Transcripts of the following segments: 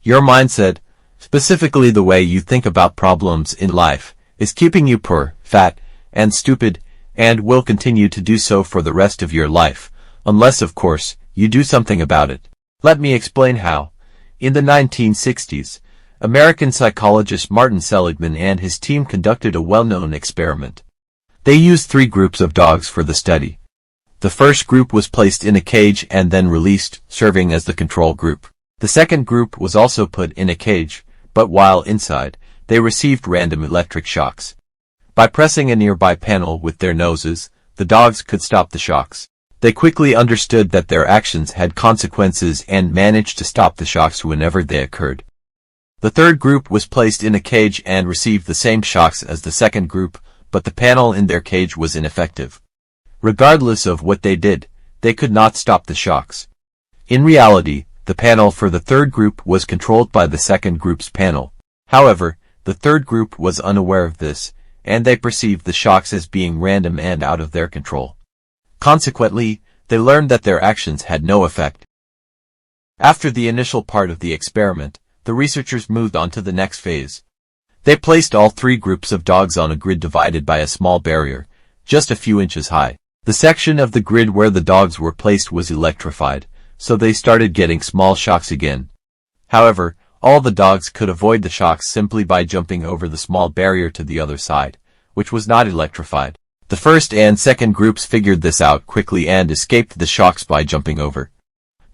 Your mindset, specifically the way you think about problems in life, is keeping you poor, fat, and stupid, and will continue to do so for the rest of your life, unless, of course, you do something about it. Let me explain how. In the 1960s, American psychologist Martin Seligman and his team conducted a well-known experiment. They used 3 groups of dogs for the study. The first group was placed in a cage and then released, serving as the control group. The second group was also put in a cage, but while inside, they received random electric shocks. By pressing a nearby panel with their noses, the dogs could stop the shocks. They quickly understood that their actions had consequences and managed to stop the shocks whenever they occurred. The third group was placed in a cage and received the same shocks as the second group, but the panel in their cage was ineffective. Regardless of what they did, they could not stop the shocks. In reality, the panel for the third group was controlled by the second group's panel. However, the third group was unaware of this, and they perceived the shocks as being random and out of their control. Consequently, they learned that their actions had no effect. After the initial part of the experiment, the researchers moved on to the next phase. They placed all 3 groups of dogs on a grid divided by a small barrier, just a few inches high. The section of the grid where the dogs were placed was electrified, so they started getting small shocks again. However, all the dogs could avoid the shocks simply by jumping over the small barrier to the other side, which was not electrified. The first and second groups figured this out quickly and escaped the shocks by jumping over.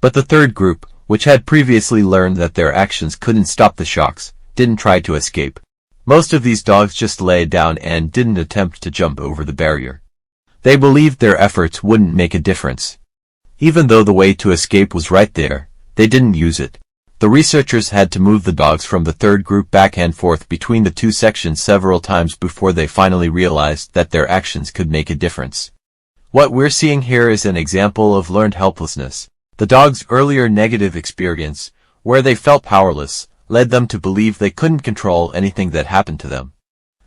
But the third group, which had previously learned that their actions couldn't stop the shocks, didn't try to escape. Most of these dogs just lay down and didn't attempt to jump over the barrier. They believed their efforts wouldn't make a difference. Even though the way to escape was right there, they didn't use it. The researchers had to move the dogs from the third group back and forth between the 2 sections several times before they finally realized that their actions could make a difference. What we're seeing here is an example of learned helplessness. The dogs' earlier negative experience, where they felt powerless, led them to believe they couldn't control anything that happened to them.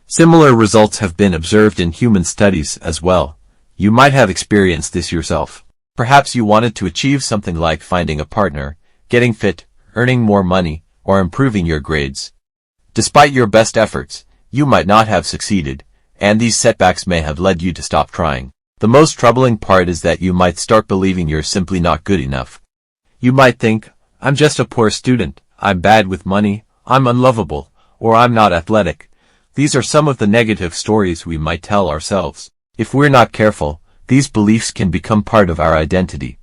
Similar results have been observed in human studies as well. You might have experienced this yourself. Perhaps you wanted to achieve something like finding a partner, getting fit, earning more money, or improving your grades. Despite your best efforts, you might not have succeeded, and these setbacks may have led you to stop trying. The most troubling part is that you might start believing you're simply not good enough. You might think, I'm just a poor student, I'm bad with money, I'm unlovable, or I'm not athletic. These are some of the negative stories we might tell ourselves. If we're not careful, these beliefs can become part of our identity.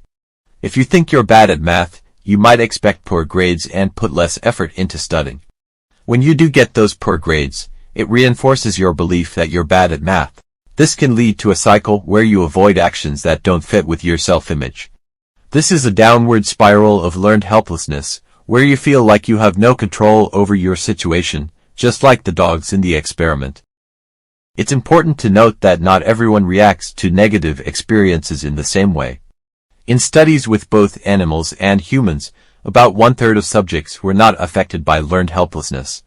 If you think you're bad at math, you might expect poor grades and put less effort into studying. When you do get those poor grades, it reinforces your belief that you're bad at math. This can lead to a cycle where you avoid actions that don't fit with your self-image. This is a downward spiral of learned helplessness, where you feel like you have no control over your situation, just like the dogs in the experiment. It's important to note that not everyone reacts to negative experiences in the same way. In studies with both animals and humans, about 1/3 of subjects were not affected by learned helplessness.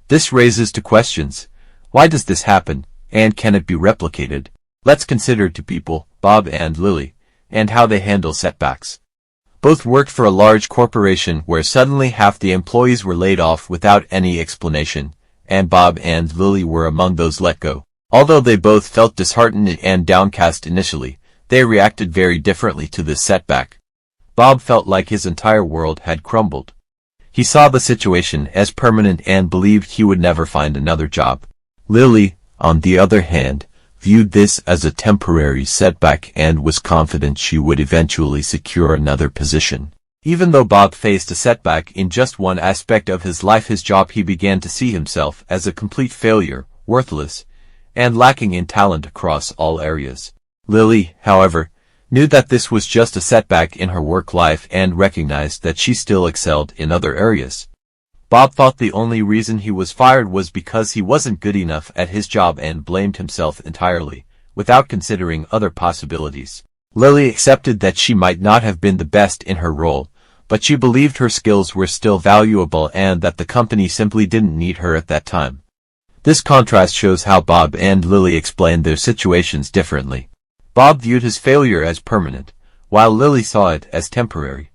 This raises two questions. Why does this happen, and can it be replicated? Let's consider two people, Bob and Lily, and how they handle setbacks. Both worked for a large corporation where suddenly half the employees were laid off without any explanation, and Bob and Lily were among those let go. Although they both felt disheartened and downcast initially, they reacted very differently to this setback. Bob felt like his entire world had crumbled. He saw the situation as permanent and believed he would never find another job. Lily, on the other hand, viewed this as a temporary setback and was confident she would eventually secure another position. Even though Bob faced a setback in just one aspect of his life, his job, he began to see himself as a complete failure, worthless, and lacking in talent across all areas. Lily, however, knew that this was just a setback in her work life and recognized that she still excelled in other areas. Bob thought the only reason he was fired was because he wasn't good enough at his job and blamed himself entirely, without considering other possibilities. Lily accepted that she might not have been the best in her role, but she believed her skills were still valuable and that the company simply didn't need her at that time. This contrast shows how Bob and Lily explained their situations differently. Bob viewed his failure as permanent, while Lily saw it as temporary.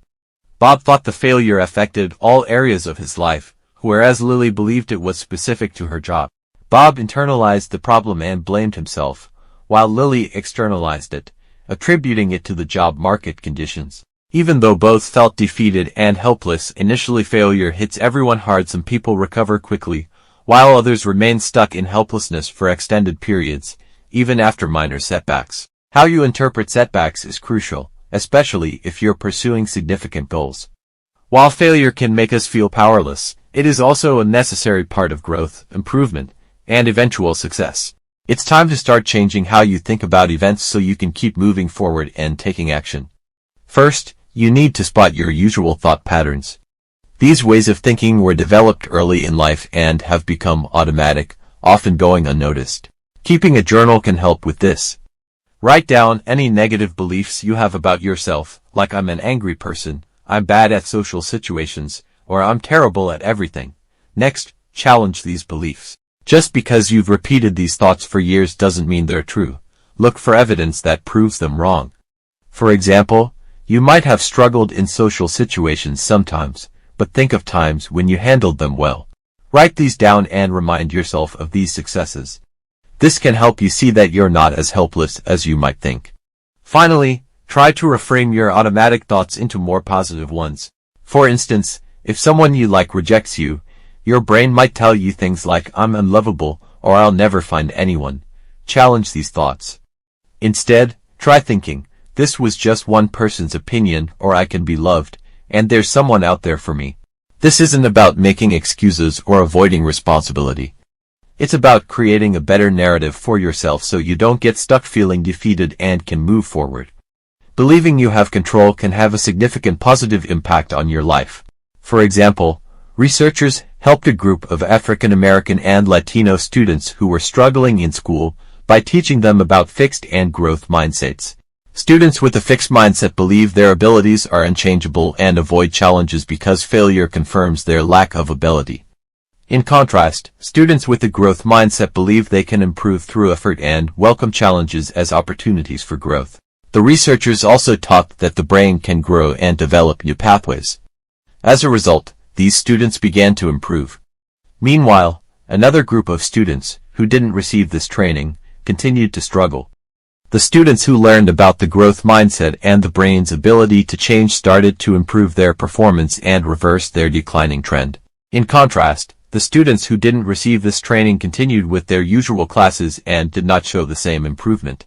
Bob thought the failure affected all areas of his life, whereas Lily believed it was specific to her job. Bob internalized the problem and blamed himself, while Lily externalized it, attributing it to the job market conditions. Even though both felt defeated and helpless, initially failure hits everyone hard. Some people recover quickly, while others remain stuck in helplessness for extended periods, even after minor setbacks. How you interpret setbacks is crucial, especially if you're pursuing significant goals. While failure can make us feel powerless, it is also a necessary part of growth, improvement, and eventual success. It's time to start changing how you think about events so you can keep moving forward and taking action. First, you need to spot your usual thought patterns. These ways of thinking were developed early in life and have become automatic, often going unnoticed. Keeping a journal can help with this. Write down any negative beliefs you have about yourself, like I'm an angry person, I'm bad at social situations, or I'm terrible at everything. Next, challenge these beliefs. Just because you've repeated these thoughts for years doesn't mean they're true. Look for evidence that proves them wrong. For example, you might have struggled in social situations sometimes, but think of times when you handled them well. Write these down and remind yourself of these successes. This can help you see that you're not as helpless as you might think. Finally, try to reframe your automatic thoughts into more positive ones. For instance, if someone you like rejects you, your brain might tell you things like, I'm unlovable, or I'll never find anyone. Challenge these thoughts. Instead, try thinking, this was just one person's opinion, or I can be loved, and there's someone out there for me. This isn't about making excuses or avoiding responsibility. It's about creating a better narrative for yourself so you don't get stuck feeling defeated and can move forward. Believing you have control can have a significant positive impact on your life. For example, researchers helped a group of African American and Latino students who were struggling in school by teaching them about fixed and growth mindsets. Students with a fixed mindset believe their abilities are unchangeable and avoid challenges because failure confirms their lack of ability. In contrast, students with a growth mindset believe they can improve through effort and welcome challenges as opportunities for growth. The researchers also taught that the brain can grow and develop new pathways. As a result, these students began to improve. Meanwhile, another group of students, who didn't receive this training, continued to struggle. The students who learned about the growth mindset and the brain's ability to change started to improve their performance and reverse their declining trend. In contrast, the students who didn't receive this training continued with their usual classes and did not show the same improvement.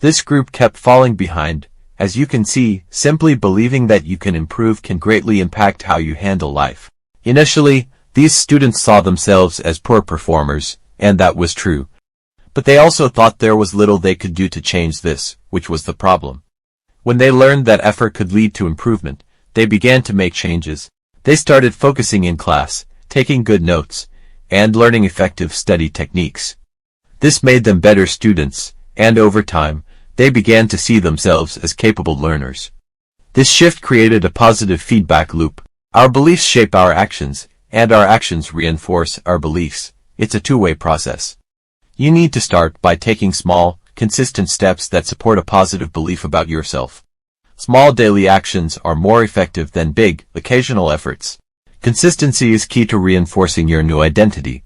This group kept falling behind. As you can see, simply believing that you can improve can greatly impact how you handle life. Initially, these students saw themselves as poor performers, and that was true. But they also thought there was little they could do to change this, which was the problem. When they learned that effort could lead to improvement, they began to make changes. They started focusing in class, taking good notes, and learning effective study techniques. This made them better students, and over time, they began to see themselves as capable learners. This shift created a positive feedback loop. Our beliefs shape our actions, and our actions reinforce our beliefs. It's a two-way process. You need to start by taking small, consistent steps that support a positive belief about yourself. Small daily actions are more effective than big, occasional efforts. Consistency is key to reinforcing your new identity.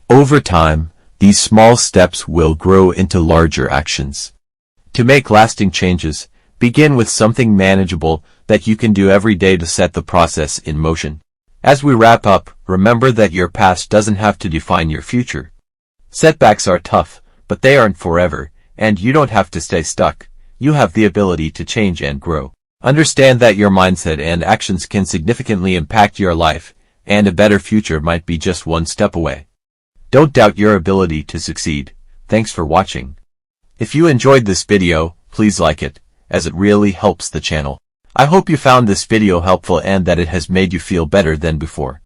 Over time, these small steps will grow into larger actions. To make lasting changes, begin with something manageable that you can do every day to set the process in motion. As we wrap up, remember that your past doesn't have to define your future. Setbacks are tough, but they aren't forever, and you don't have to stay stuck. You have the ability to change and grow. Understand that your mindset and actions can significantly impact your life, and a better future might be just one step away. Don't doubt your ability to succeed. Thanks for watching. If you enjoyed this video, please like it, as it really helps the channel. I hope you found this video helpful and that it has made you feel better than before.